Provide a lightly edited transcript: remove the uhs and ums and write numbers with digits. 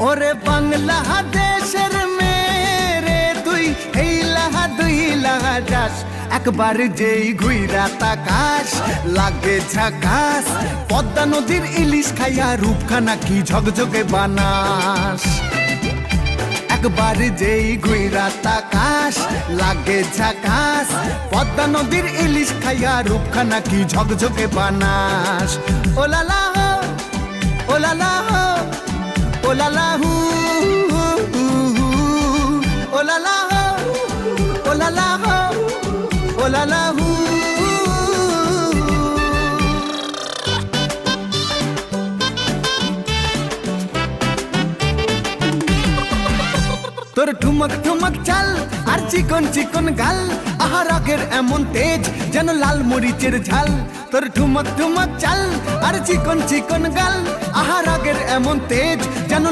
ওরে বাংলাদেশের মেরে তুই এই লাহা দুই লাহা যাস, একবার যেই ঘুইরা তাকাস লাগে ঝাকাস। পদ্মা নদীর ইলিশ খাইয়া রূপখানা কি ঝকঝকে বানাস। একবার যেই ঘুইরা তাকাস লাগে ঝাকাস। পদ্মা নদীর ইলিশ খাইয়া রূপখানা কি ঝকঝকে বানাস। ওলালা হো ওলালা হো ওলালা হু ওলালা হো ওলালা হো ওলালা হু। তোর ঠুমক ঠুমক চাল আর চিকন চিকন গাল, আহা রাগের এমন তেজ যেন লাল মরিচের ঝাল। তোর ঠুমক ঠুমক চাল আর চিকন চিকন গাল, আহা রাগের এমন তেজ যেন